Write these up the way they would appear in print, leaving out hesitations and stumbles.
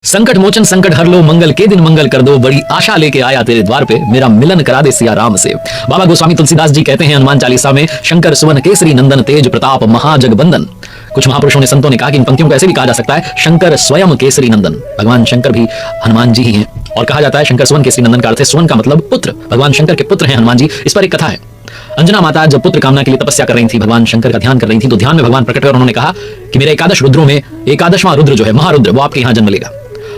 संकट मोचन संकट हर लो, मंगल के दिन मंगल कर दो, बड़ी आशा लेके आया तेरे द्वार पे, मेरा मिलन करा दे सिया राम से। बाबा गोस्वामी तुलसीदास जी कहते हैं हनुमान चालीसा में, शंकर सुवन केसरी नंदन, तेज प्रताप महाजगबंदन। कुछ महापुरुषों ने संतों ने कहा कि इन पंक्तियों को ऐसे भी कहा जा सकता है, शंकर स्वयं केसरी नंदन। भगवान शंकर भी हनुमान जी ही हैं। और कहा जाता है शंकर सुवन केसरी नंदन का अर्थ है, सुवन का मतलब पुत्र, भगवान शंकर के पुत्र हैं हनुमान जी। इस पर एक कथा है। अंजना माता जब पुत्र कामना के लिए तपस्या कर रही थी, भगवान शंकर का ध्यान कर रही थी, तो ध्यान में भगवान प्रकट हुए और उन्होंने कहा कि मेरे एकादश रुद्रों में एकादशवां रुद्र जो है महारुद्र, वो आपके यहाँ जन्म लेगा।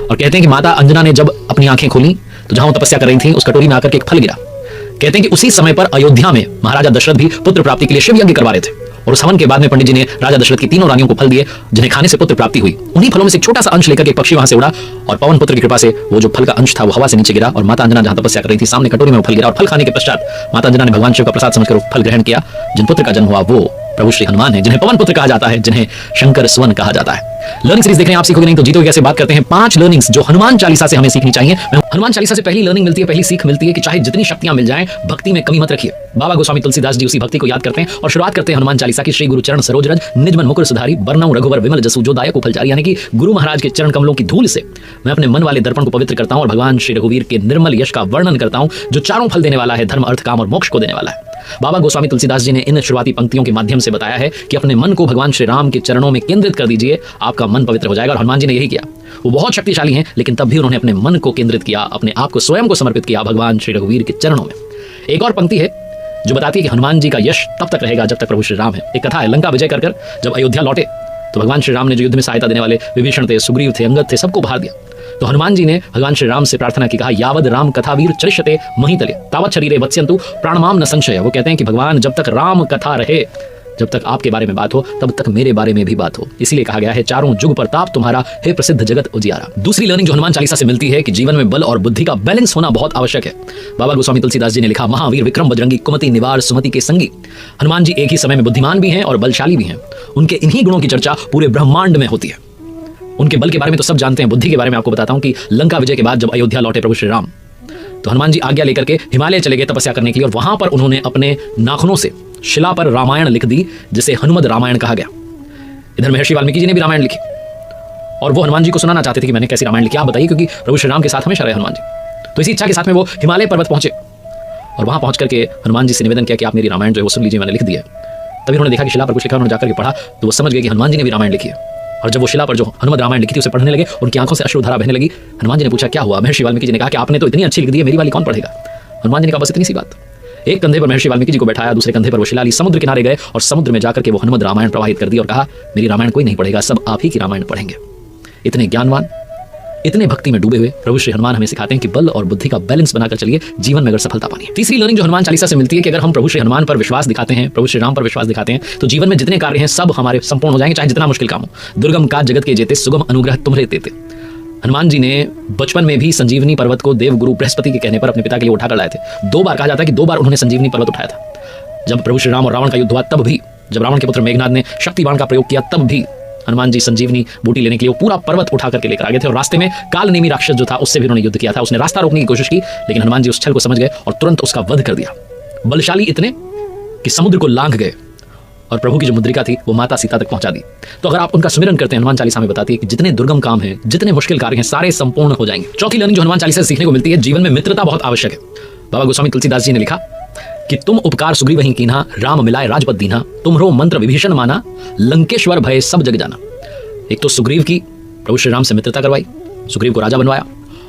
और कहते हैं कि माता अंजना ने जब अपनी आंखें खोली तो जहां वो तपस्या कर रही थी, उस कटोरी में आकर के एक फल गिरा। कहते हैं कि उसी समय पर अयोध्या में महाराजा दशरथ भी पुत्र प्राप्ति के लिए शिव यज्ञ करवा रहे थे, और उस हवन के बाद में पंडित जी ने राजा दशरथ की तीनों रानियों को फल दिए, जिन्हें खाने से पुत्र प्राप्ति हुई। उन्हीं फलों में से एक छोटा सा अंश लेकर एक पक्षी वहां से उड़ा, और पवन पुत्र की कृपा से वो जो फल का अंश था वो हवा से नीचे गिरा, और माता अंजना जहां तपस्या कर रही थी, सामने कटोरी में वो फल गिरा। और फल खाने के पश्चात माता अंजना ने भगवान शिव का प्रसाद समझकर फल ग्रहण किया। जिन पुत्र का जन्म हुआ वो प्रभु श्री हनुमान है, जिन्हें पवन पुत्र कहा जाता है, जिन्हें शंकर सुवन कहा जाता है। लर्निंग सीरीज देख रहे हैं आप, सीखोगे नहीं तो जीतोगे कैसे। बात करते हैं 5 लर्निंग्स जो हनुमान चालीसा से हमें सीखनी चाहिए। हनुमान चालीसा से पहली लर्निंग मिलती है, पहली सीख मिलती है कि चाहे जितनी शक्तियां मिल जाएं, भक्ति में कमी मत रखिए। बाबा गोस्वामी तुलसीदास जी उसी भक्ति को याद करते हैं और शुरुआत करते हैं हनुमान चालीसा की। श्री गुरु चरण सरोज रज, निज मन मुकुर सुधारी, बरनऊं रघुवर विमल जसु, जो दायक फल जारी। यानी कि गुरु महाराज के चरण कमलों की धूल से मैं अपने मन वाले दर्पण को पवित्र करता हूं और भगवान श्री रघुवीर के निर्मल यश का वर्णन करता हूं, जो चारों फल देने वाला है, धर्म अर्थ काम और मोक्ष को देने वाला है। बाबा गोस्वामी तुलसीदास जी ने इन शुरुआती पंक्तियों के माध्यम से बताया है कि अपने मन को भगवान श्री राम के चरणों में केंद्रित कर दीजिए, आपका मन पवित्र हो जाएगा। और हनुमान जी ने यही किया। वो बहुत शक्तिशाली हैं, लेकिन तब भी उन्होंने अपने मन को केंद्रित किया, अपने आप को स्वयं को समर्पित किया भगवान श्री रघुवीर के चरणों में। एक और पंक्ति है जो बताती है कि हनुमान जी का यश तब तक रहेगा जब तक प्रभु श्री राम है। एक कथा है, लंका विजय कर जब अयोध्या लौटे तो भगवान श्री राम ने जो युद्ध में सहायता देने वाले विभीषण थे, सुग्रीव थे, अंगद थे, सबको बाहर दिया। तो हनुमान जी ने भगवान श्री राम से प्रार्थना की, कहा यावद राम कथा वीर चरिष्यते महितले तावत शरीरे वत्स्यन्तु प्राणमाम न संशय। वो कहते हैं कि भगवान जब तक राम कथा रहे, जब तक आपके बारे में बात हो, तब तक मेरे बारे में भी बात हो। इसीलिए कहा गया है, चारों जुग प्रताप तुम्हारा, हे प्रसिद्ध जगत उजियारा। दूसरी लर्निंग जो हनुमान चालीसा से मिलती है कि जीवन में बल और बुद्धि का बैलेंस होना बहुत आवश्यक है। बाबा गोस्वामी तुलसीदास जी ने लिखा, महावीर विक्रम बजरंगी कुमति निवार सुमति के संगी। हनुमान जी एक ही समय में बुद्धिमान भी हैं और बलशाली भी हैं। उनके इन्हीं गुणों की चर्चा पूरे ब्रह्मांड में होती है। उनके बल के बारे में तो सब जानते हैं, बुद्धि के बारे में आपको बताता हूं कि लंका विजय के बाद जब अयोध्या लौटे प्रभु श्री राम, तो हनुमान जी आज्ञा लेकर के हिमालय चले गए तपस्या करने के लिए, और वहां पर उन्होंने अपने नाखूनों से शिला पर रामायण लिख दी, जिसे हनुमद रामायण कहा गया। इधर महर्षि वाल्मीकि जी ने भी रामायण लिखी, और वो हनुमान जी को सुनाना चाहते थे कि मैंने कैसी रामायण लिखी, आप बताइए, क्योंकि प्रभु श्री राम के साथ हमेशा रहे हनुमान जी। तो इसी इच्छा के साथ में वो हिमालय पर्वत पहुंचे, और वहां पहुंच करके हनुमान जी से निवेदन किया कि आप मेरी रामायण जो है वो सुन लीजिए, मैंने लिख दी है। तभी उन्होंने देखा कि शिला पर कुछ लिखा, उन्होंने जाकर के पढ़ा तो वो समझ गए कि हनुमान जी ने भी रामायण लिखी है। और जब वो शिला पर जो हनुमद रामायण लिखी थी उसे पढ़ने लगे, उनकी आंखों से अश्रुधारा बहने लगी। हनुमान जी ने पूछा क्या हुआ। महर्षि वाल्मीकि जी ने कहा कि आपने तो इतनी अच्छी लिख दी है, मेरी वाली कौन पढ़ेगा। हनुमान जी ने कहा बस इतनी सी बात। एक कंधे पर महर्षि वाल्मीकि जी को बैठाया, दूसरे कंधे पर वो शिला ली, समुद्र किनारे गए और समुद्र में जाकर के वो हनुमद रामायण प्रवाहित कर दी और कहा मेरी रामायण कोई नहीं पढ़ेगा, सब आप ही की रामायण पढ़ेंगे। इतने ज्ञानवान, इतने भक्ति में डूबे हुए प्रभु श्री हनुमान हमें सिखाते हैं कि बल और बुद्धि का बैलेंस बनाकर चलिए, जीवन में अगर सफलता पानी है। तीसरी लर्निंग जो हनुमान चालीसा से मिलती है कि अगर हम प्रभु श्री हनुमान पर विश्वास दिखाते हैं, प्रभु श्री राम पर विश्वास दिखाते हैं, तो जीवन में जितने कार्य हैं सब हमारे संपूर्ण हो जाएंगे, चाहे जितना मुश्किल काम हो। दुर्गम काज जगत के जेते, सुगम अनुग्रह तुम्हारे देते। हनुमान जी ने बचपन में भी संजीवनी पर्वत को देव गुरु बृहस्पति के कहने पर अपने पिता के लिए उठाकर लाए थे। 2 बार कहा जाता है कि 2 बार उन्होंने संजीवनी पर्वत उठाया था। जब प्रभु श्री राम और रावण का युद्ध हुआ तब भी, जब रावण के पुत्र मेघनाद ने शक्ति बाण का प्रयोग किया तब भी हनुमान जी संजीवनी बूटी लेने के लिए वो पूरा पर्वत उठा करके लेकर आ गए थे। और रास्ते में कालनेमी राक्षस जो था उससे भी उन्होंने युद्ध किया था, उसने रास्ता रोकने की कोशिश की, लेकिन हनुमान जी उस छल को समझ गए और तुरंत उसका वध कर दिया। बलशाली इतने कि समुद्र को लांघ गए और प्रभु की जो मुद्रिका थी वो माता सीता तक पहुंचा दी। तो अगर आप उनका स्मरण करते हैं, हनुमान चालीसा में बताती है कि जितने दुर्गम काम हैं, जितने मुश्किल कार्य हैं, सारे संपूर्ण हो जाएंगे। चौथी लर्निंग जो हनुमान चालीसा से सीखने को मिलती है, जीवन में मित्रता बहुत आवश्यक है। बाबा गोस्वामी तुलसीदास जी ने लिखा कि तुम उपकार सुग्रीव ही कीन्हा, राम मिलाए राजपद दीन्हा, तुम्हरो मंत्र विभीषण माना, लंकेश्वर भय सब जग जाना। एक तो सुग्रीव की प्रभु श्री राम से मित्रता करवाई, सुग्रीव को राजा बनवाया।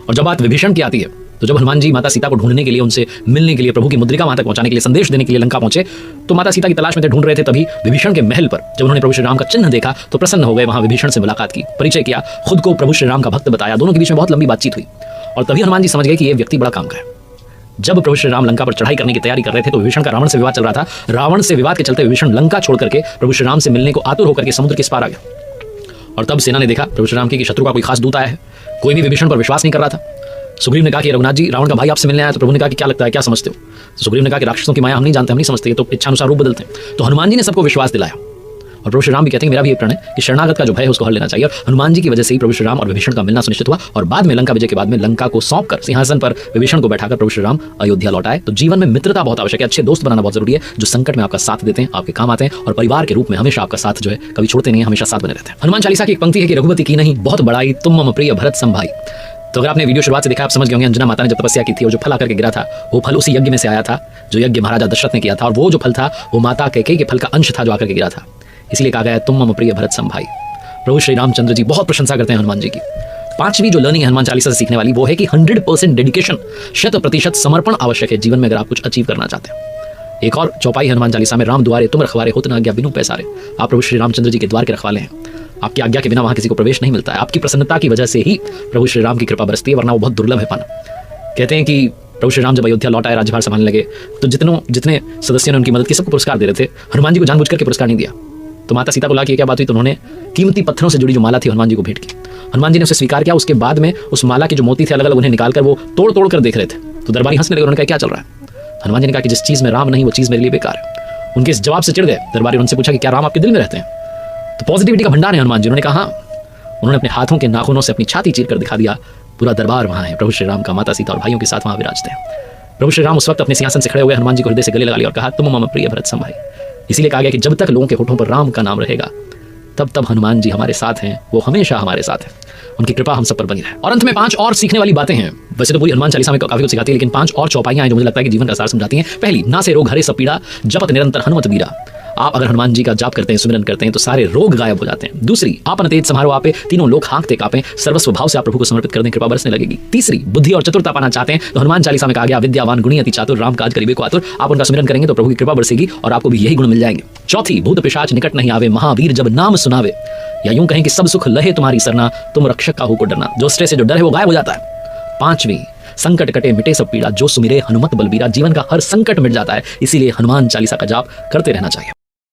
और जब बात विभीषण की आती है, तो जब हनुमान जी माता सीता को ढूंढने के लिए, उनसे मिलने के लिए, प्रभु की मुद्रिका वहां तक पहुंचाने के लिए, संदेश देने के लिए लंका पहुंचे, तो माता सीता की तलाश में थे, ढूंढ रहे थे। तभी विभीषण के महल पर जब उन्होंने प्रभु श्री राम का चिन्ह देखा तो प्रसन्न हो गए, वहां विभीषण से मुलाकात की, परिचय किया, खुद को प्रभु श्री राम का भक्त बताया। दोनों के बीच में बहुत लंबी बातचीत हुई और तभी हनुमान जी समझ गए कि ये व्यक्ति बड़ा काम का है। जब प्रभु श्री राम लंका पर चढ़ाई करने की तैयारी कर रहे थे तो विभीषण का रावण से विवाद चल रहा था। रावण से विवाद के चलते विभीषण लंका छोड़ करके प्रभु श्री राम से मिलने को आतुर होकर के समुद्र के इस पार आ गया। और तब सेना ने देखा प्रभु श्री राम की कि शत्रु का कोई खास दूत आया है। कोई भी विभीषण पर विश्वास नहीं कर रहा था। सुग्रीव ने कहा कि रघुनाथ जी, रावण का भाई आपसे मिलने आया। तो प्रभु ने कहा कि क्या लगता है, क्या समझते हो। तो सुग्रीव ने कहा कि राक्षसों की माया हम नहीं जानते, हम नहीं समझते, ये तो इच्छानुसार रूप बदलते हैं। तो हनुमान जी ने सबको विश्वास दिलाया और प्रभु श्री राम भी कहते हैं मेरा भी एक प्रण है कि शरणागत का जो भय है उसको हर लेना चाहिए। और हनुमान जी की वजह से ही प्रभु श्री राम और विभीषण का मिलना सुनिश्चित हुआ और बाद में लंका विजय के बाद में लंका को सौंप कर सिंहासन पर विभीषण को बैठाकर प्रभु श्री राम अयोध्या लौट आए। तो जीवन में मित्रता बहुत आवश्यक है, अच्छे दोस्त बनाना बहुत जरूरी है जो संकट में आपका साथ देते हैं, आपके काम आते हैं और परिवार के रूप में हमेशा आपका साथ जो है कभी छोड़ते नहीं है, हमेशा साथ बने रहते हैं। हनुमान चालीसा की एक पंक्ति है कि रघुपति की नहीं बहुत बड़ाई तुम मम प्रिय भरत संभाई। तो अगर आपने वीडियो शुरुआत से देखा आप समझ गए होंगे अंजना माता ने जब तपस्या की थी और जो फल आकर के गिरा था वो फल उसी यज्ञ में से आया था जो यज्ञ महाराजा दशरथ ने किया था और वो जो फल था वो माता कैकेयी के फल का अंश था जो आकर के गिरा था। इसलिए कहा गया तुम मम प्रिय भरत संभाई। प्रभु श्री रामचंद्र जी बहुत प्रशंसा करते हैं हनुमान जी की। पांचवी जो लर्निंग है हनुमान चालीसा से सीखने वाली वो है कि 100% डेडिकेशन, 100% समर्पण आवश्यक है जीवन में अगर आप कुछ अचीव करना चाहते हैं। एक और चौपाई हनुमान चालीसा में राम द्वारे तुम रखवारे होत न आज्ञा बिनु पैसारे। आप प्रभु श्री रामचंद्र जी के द्वार के रखवाले हैं, आपकी आज्ञा के बिना वहां किसी को प्रवेश नहीं मिलता है। आपकी प्रसन्नता की वजह से ही प्रभु श्री राम की कृपा बरसती है, वरना वो बहुत दुर्लभ है पाना। कहते हैं कि प्रभु श्री राम जब अयोध्या लौट आए राज्यभार संभालने लगे तो जितने सदस्यों ने उनकी मदद की सबको पुरस्कार दे रहे थे, हनुमान जी को जानबूझ करके पुरस्कार नहीं दिया। तो माता सीता को ला के क्या बात हुई तो उन्होंने कीमती पत्थरों से जुड़ी जो माला थी हनुमान जी को भेंट की। हनुमान जी ने उसे स्वीकार किया। उसके बाद में उस माला के जो मोती थे अलग अलग उन्हें निकालकर वो तोड़ तोड़ कर देख रहे थे। तो दरबारी हंसने लगे, उन्होंने कहा क्या चल रहा है। हनुमान जी ने कहा कि जिस चीज में राम नहीं वो चीज मेरे लिए बेकार है। उनके इस जवाब से चिढ़ गए दरबारी, उनसे पूछा कि क्या राम आपके दिल में रहते हैं। तो पॉजिटिविटी का भंडार है हनुमान जी। उन्होंने कहा हाँ। उन्होंने अपने हाथों के नाखूनों से अपनी छाती चीर कर दिखा दिया पूरा दरबार वहां है, प्रभु श्री राम का माता सीता और भाइयों के साथ वहां विराजते हैं। प्रभु श्री राम उस वक्त अपने सिंहासन से खड़े हुए हनुमान जी को हृदय से गले लगा लिया और कहा तुम मम प्रिय भरत संभाई। इसीलिए कहा गया कि जब तक लोगों के होठों पर राम का नाम रहेगा तब तब हनुमान जी हमारे साथ हैं, वो हमेशा हमारे साथ हैं। उनकी कृपा हम सब पर बनी रहे। और अंत में 5 और सीखने वाली बातें हैं। वैसे तो पूरी हनुमान चालीसा में काफी कुछ सिखाती है लेकिन 5 और चौपाइयां हैं जो मुझे लगता है कि जीवन का सार समझाती हैं। पहली, ना से रोग हरे सब पीड़ा जपत निरंतर हनुमत बीरा। आप अगर हनुमान जी का जाप करते हैं, सुमिरन करते हैं तो सारे रोग गायब हो जाते हैं। दूसरी, आपन तेज समारो आपे तीनों लोग हाँकते कांपे, सर्वस्व भाव से आप प्रभु को समर्पित कर दें, कृपा बरसने लगेगी। तीसरी, बुद्धि और चतुरता पाना चाहते हैं तो हनुमान चालीसा में कहा गया विद्यावान गुणी अति चातुर राम काज करीबे को आतुर। आप उनका सुमिरन करेंगे तो प्रभु की कृपा बरसेगी और आपको भी यही गुण मिल जाएंगे। चौथी, भूत पिशाच निकट नहीं आवे महावीर जब नाम सुनावे। या यूं कहें कि सब सुख लहे तुम्हारी सरना तुम रक्षक का हो को डरना। जो स्ट्रेस से जो डर है वो गायब हो जाता है। पांचवी, संकट कटे मिटे सब पीड़ा जो सुमिरे हनुमत बलबीरा। जीवन का हर संकट मिट जाता है, इसीलिए हनुमान चालीसा का जाप करते रहना चाहिए।